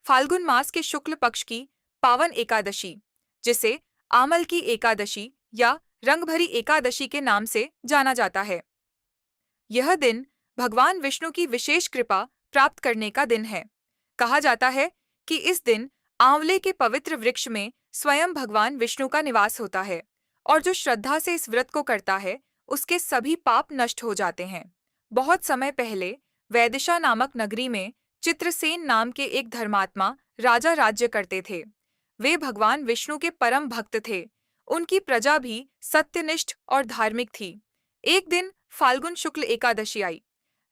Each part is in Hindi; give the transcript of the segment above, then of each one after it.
फाल्गुन मास के शुक्ल पक्ष की पावन एकादशी, जिसे आमल की एकादशी या रंगभरी एकादशी के नाम से जाना जाता है। यह दिन भगवान विष्णु की विशेष कृपा प्राप्त करने का दिन है। कहा जाता है कि इस दिन आंवले के पवित्र वृक्ष में स्वयं भगवान विष्णु का निवास होता है और जो श्रद्धा से इस व्रत को करता है उसके सभी पाप नष्ट हो जाते हैं। बहुत समय पहले वैदिशा नामक नगरी में चित्रसेन नाम के एक धर्मात्मा राजा राज्य करते थे। वे भगवान विष्णु के परम भक्त थे। उनकी प्रजा भी सत्यनिष्ठ और धार्मिक थी। एक दिन फाल्गुन शुक्ल एकादशी आई।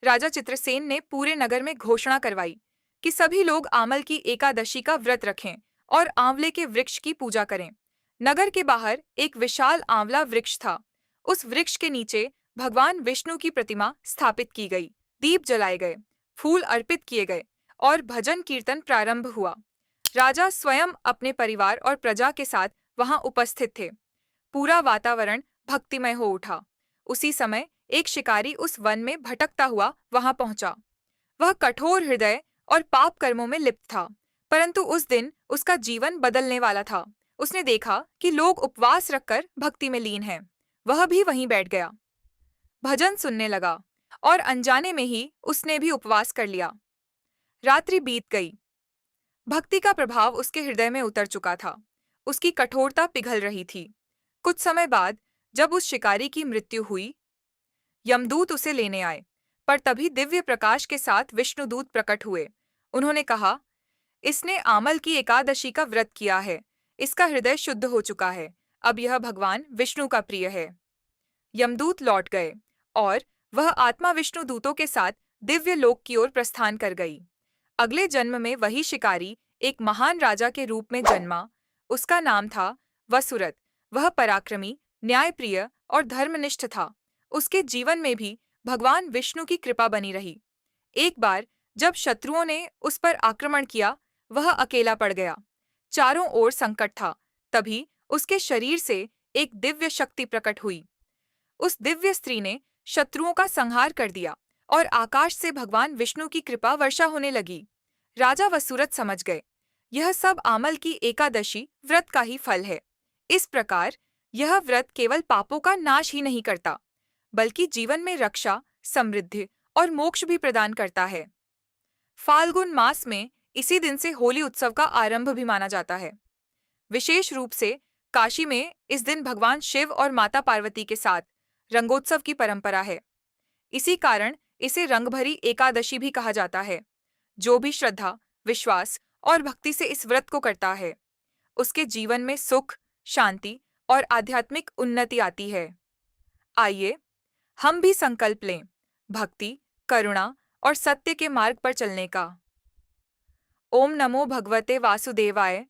राजा चित्रसेन ने पूरे नगर में घोषणा करवाई कि सभी लोग आमल की एकादशी का व्रत रखें और आंवले के वृक्ष की पूजा करें। नगर के बाहर एक विशाल आंवला वृक्ष था। उस वृक्ष के नीचे भगवान विष्णु की प्रतिमा स्थापित की गई, दीप जलाए गए, फूल अर्पित किए गए और भजन कीर्तन प्रारंभ हुआ। राजा स्वयं अपने परिवार और प्रजा के साथ वहां उपस्थित थे। पूरा वातावरण भक्तिमय हो उठा। उसी समय एक शिकारी उस वन में भटकता हुआ वहां पहुंचा। वह कठोर हृदय और पाप कर्मों में लिप्त था, परंतु उस दिन उसका जीवन बदलने वाला था। उसने देखा कि लोग उपवास रखकर भक्ति में लीन हैं। वह भी वहीं बैठ गया, भजन सुनने लगा और अनजाने में ही उसने भी उपवास कर लिया। रात्रि बीत गई। भक्ति का प्रभाव उसके हृदय में उतर चुका था। उसकी कठोरता पिघल रही थी। कुछ समय बाद जब उस शिकारी की मृत्यु हुई, यमदूत उसे लेने आए, पर तभी दिव्य प्रकाश के साथ विष्णुदूत प्रकट हुए। उन्होंने कहा, इसने आमल की एकादशी का व्रत किया है, इसका हृदय शुद्ध हो चुका है, अब यह भगवान विष्णु का प्रिय है। यमदूत लौट गए और वह आत्मा विष्णुदूतों के साथ दिव्य लोक की ओर प्रस्थान कर गई। अगले जन्म में वही शिकारी एक महान राजा के रूप में जन्मा। उसका नाम था वसुरथ। वह पराक्रमी, न्यायप्रिय और धर्मनिष्ठ था। उसके जीवन में भी भगवान विष्णु की कृपा बनी रही। एक बार जब शत्रुओं ने उस पर आक्रमण किया, वह अकेला पड़ गया। चारों ओर संकट था। तभी उसके शरीर से एक दिव्य शक्ति प्रकट हुई। उस दिव्य स्त्री ने शत्रुओं का संहार कर दिया और आकाश से भगवान विष्णु की कृपा वर्षा होने लगी। राजा वसुरथ समझ गए, यह सब आमल की एकादशी व्रत का ही फल है। इस प्रकार यह व्रत केवल पापों का नाश ही नहीं करता, बल्कि जीवन में रक्षा, समृद्धि और मोक्ष भी प्रदान करता है। फाल्गुन मास में इसी दिन से होली उत्सव का आरंभ भी माना जाता है। विशेष रूप से काशी में इस दिन भगवान शिव और माता पार्वती के साथ रंगोत्सव की परंपरा है। इसी कारण इसे रंगभरी एकादशी भी कहा जाता है। जो भी श्रद्धा, विश्वास और भक्ति से इस व्रत को करता है, उसके जीवन में सुख, शांति और आध्यात्मिक उन्नति आती है। आइए हम भी संकल्प लें भक्ति, करुणा और सत्य के मार्ग पर चलने का। ओम नमो भगवते वासुदेवाय।